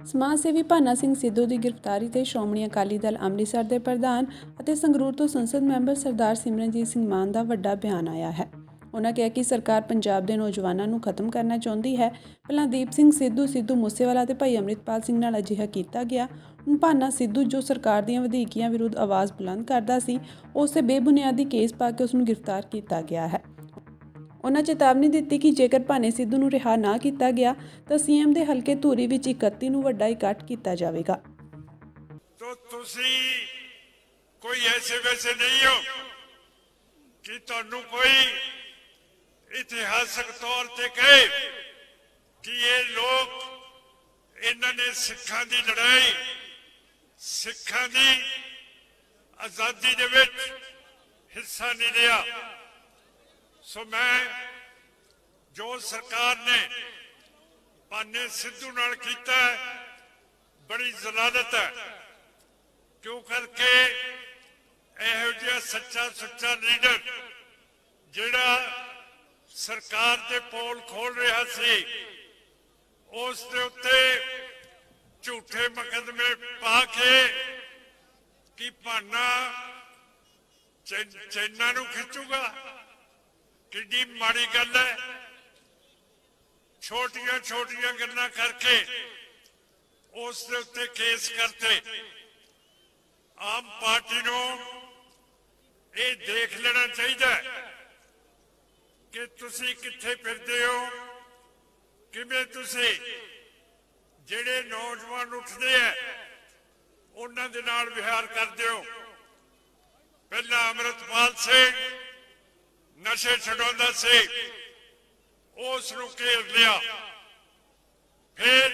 ਸਮਾਜ ਸੇਵੀ ਭਾਨਾ ਸਿੰਘ ਸਿੱਧੂ ਦੀ ਗ੍ਰਿਫਤਾਰੀ ਤੇ ਸ਼੍ਰੋਮਣੀ ਅਕਾਲੀ ਦਲ ਅੰਮ੍ਰਿਤਸਰ ਦੇ ਪ੍ਰਧਾਨ ਅਤੇ ਸੰਗਰੂਰ ਤੋਂ ਸੰਸਦ ਮੈਂਬਰ ਸਰਦਾਰ ਸਿਮਰਨਜੀਤ ਸਿੰਘ ਮਾਨ ਦਾ ਵੱਡਾ ਬਿਆਨ ਆਇਆ ਹੈ। ਉਨ੍ਹਾਂ ਕਿਹਾ ਕਿ ਸਰਕਾਰ ਪੰਜਾਬ ਦੇ ਨੌਜਵਾਨਾਂ ਨੂੰ ਖਤਮ ਕਰਨਾ ਚਾਹੁੰਦੀ ਹੈ। ਪਹਿਲਾਂ ਦੀਪ ਸਿੰਘ ਸਿੱਧੂ ਮੂਸੇਵਾਲਾ ਤੇ ਭਾਈ ਅੰਮ੍ਰਿਤਪਾਲ ਸਿੰਘ ਨਾਲ ਅਜਿਹਾ ਕੀਤਾ ਗਿਆ। ਹੁਣ ਭਾਨਾ ਸਿੱਧੂ ਜੋ ਸਰਕਾਰ ਦੀਆਂ ਵਧੀਕੀਆਂ ਵਿਰੁੱਧ ਆਵਾਜ਼ ਬੁਲੰਦ ਕਰਦਾ ਸੀ, ਉਸ ਤੇ ਬੇਬੁਨਿਆਦੀ ਕੇਸ ਪਾ ਕੇ ਉਸ ਨੂੰ ਗ੍ਰਿਫਤਾਰ ਕੀਤਾ ਗਿਆ ਹੈ। ਉਨ੍ਹਾਂ ਚੇਤਾਵਨੀ ਦਿੱਤੀ ਕਿ ਜੇਕਰ ਭਾਨੇ ਸਿੱਧੂ ਨੂੰ ਰਿਹਾ ਨਾ ਕੀਤਾ ਗਿਆ ਤਾਂ ਸੀਐਮ ਦੇ ਹਲਕੇ ਧੂਰੀ ਵਿੱਚ 31 ਨੂੰ ਵੱਡਾ ਇਕੱਠ ਕੀਤਾ ਜਾਵੇਗਾ। तो तुसी कोई ऐसे वैसे नहीं हो कि तुहानू कोई इतिहासक तौर ते कहे कि ये लोग इन्होंने सिखां दी लड़ाई सिखां दी आज़ादी दे विच हिस्सा नहीं लिया। सो मैं जो सरकार ने भाने सिद्धू नाल कीता है बड़ी जलालत है, क्यों करके इहो जिहा सच्चा सुच्चा लीडर जिहड़ा सरकार दे पोल खोल रहा सी उस दे उत्ते झूठे मुकदमे पा के कि भाना चैना नूं खिंचूगा, किड्डी माड़ी गल है। छोटियां छोटियां गल्लां करके उस दे उत्ते केस करते। आम पार्टी नूं ये देख लेना चाहिए कि तुसी कित्थे फिरदे हो, किवें तुसी जिहड़े नौजवान उठदे है उन्हां दे नाल विहार करदे हो। पहला अमृतपाल सिंह नशे छुड़ाउंदा सी, उस नूं घेर लिया, फिर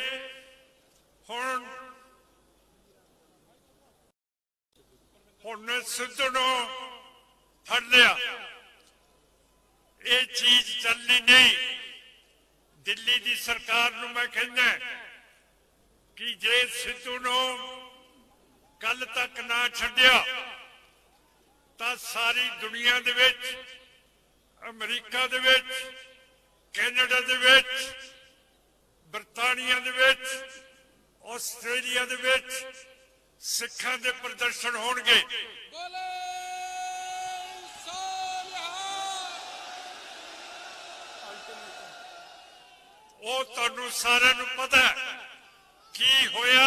हुण सिद्धू नूं फड़ लिया। ये चीज चलनी नहीं। दिल्ली की सरकार नूं मैं कहना कि जे सिद्धू नूं कल तक ना छड्डिया तां सारी दुनिया दे विच, अमरीका दे विच, कैनेडा दे विच, बरतानिया दे विच, आस्ट्रेलिया दे विच सिखां दे प्रदर्शन होणगे। ਉਹ ਤੁਹਾਨੂੰ ਸਾਰਿਆਂ ਨੂੰ ਪਤਾ ਕੀ ਹੋਇਆ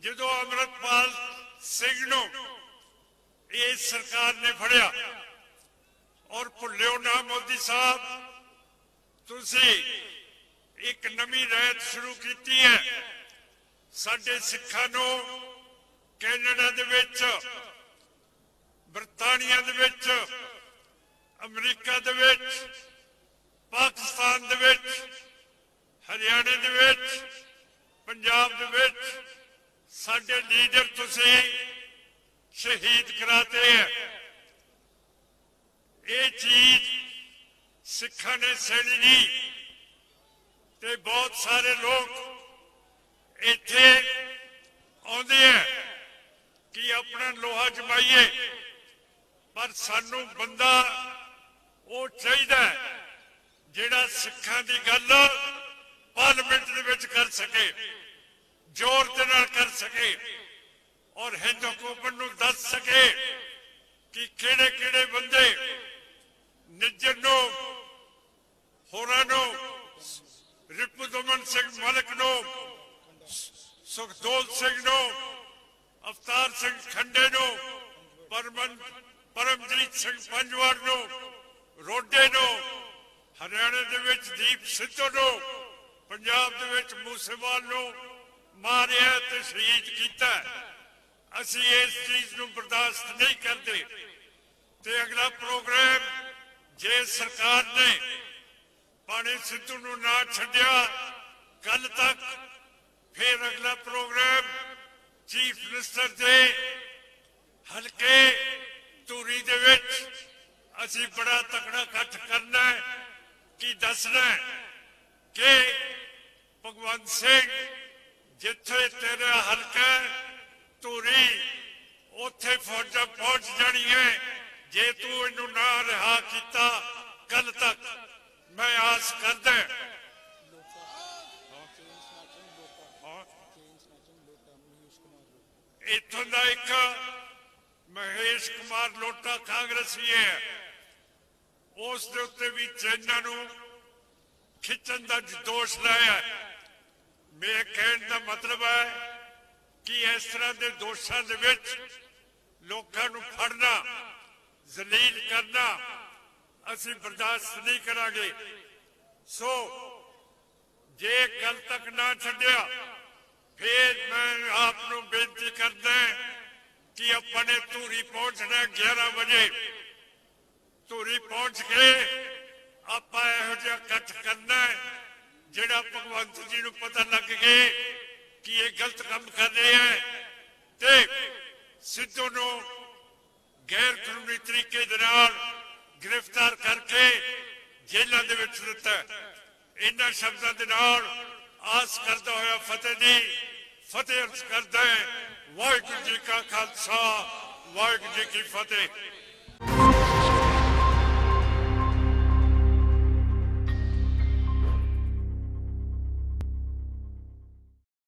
ਜਦੋਂ ਅਮਰਤਪਾਲ ਸਿੰਘ ਨੂੰ ਇਹ ਸਰਕਾਰ ਨੇ ਫੜਿਆ। और भुल्यो ना मोदी साहब, तुसी एक नवी रहत शुरू की है। साडे सिखां नूं कैनेडा दे विच, बरतानिया दे विच, अमरीका दे विच, पाकिस्तान दे विच, हरियाणे दे विच, पंजाब दे विच साडे लीडर तुसी शहीद कराते हैं। ये चीज सिखा ने सहनी नहीं ते बहुत सारे लोग इत्थे आउंदे हैं कि अपना लोहा जमाइए, पर सानू बंदा वो चाहिए जिहड़ा सिखां दी गल पार्लियामेंट दे विच कर सके, जोर दे नाल कर सके और हिंद हुकूमत नूं दस सके कि किहड़े किहड़े बंदे निज्जर नूं, होरां नूं, रिपुदमन सिंह मलिक नूं, सुखदोल सिंह नूं, अवतार सिंह खंडे नूं, परमजीत सिंह पंजवार नूं, रोडे नूं, हरियाणे दे विच दीप सिद्धू नूं, पंजाब दे विच मूसेवाल नूं मारिया ते शहीद कीता। असीं इस चीज नूं बर्दाश्त नहीं करते ते अगला प्रोग्राम जे सरकार ने भाने सिद्धू नूं ना छड्डिया कल तक, फिर अगला प्रोग्राम चीफ मिनिस्टर दे हल्के धूरी दे विच असीं बड़ा तगड़ा इकट्ठ करना है कि दसना कि भगवंत सिंह जिथे तेरा हल्का धूरी उत्थे फौजां पहुंच जानी है जे तू इनू ना रिहा किया कल तक। मैं आस करदा इत्थों का एक महेश कुमार लोटा कांग्रेसी है, उस दे उत्ते भी चैना नूं खिंचण का दोष लाया। मेरे कहने का मतलब है कि इस तरह के दोषों दे विच लोकां नूं फड़ना, जलील करना असीं बर्दाश्त नहीं करांगे। सो जे कल तक ना छड्डिया, फिर मैं आपनूं बेनती करदा कि अपने धूरी पहुंचना 11 बजे। धूरी पहुंच के आपां इहो जिहा इकट्ठ करना है जिहड़ा भगवंत जी नूं पता लग गए कि ये गलत काम कर रहे हैं, ते सिद्धू नूं गैर कानूनी तरीके दे नाल गिरफ्तार करके जेलों दे विच दित्ता। इन्हां शब्दां दे नाल आस करदा होया फतेह दी फतेह अर्ज करदा है। वाहिगुरू जी का खालसा, वाहिगुरू जी की फतेह।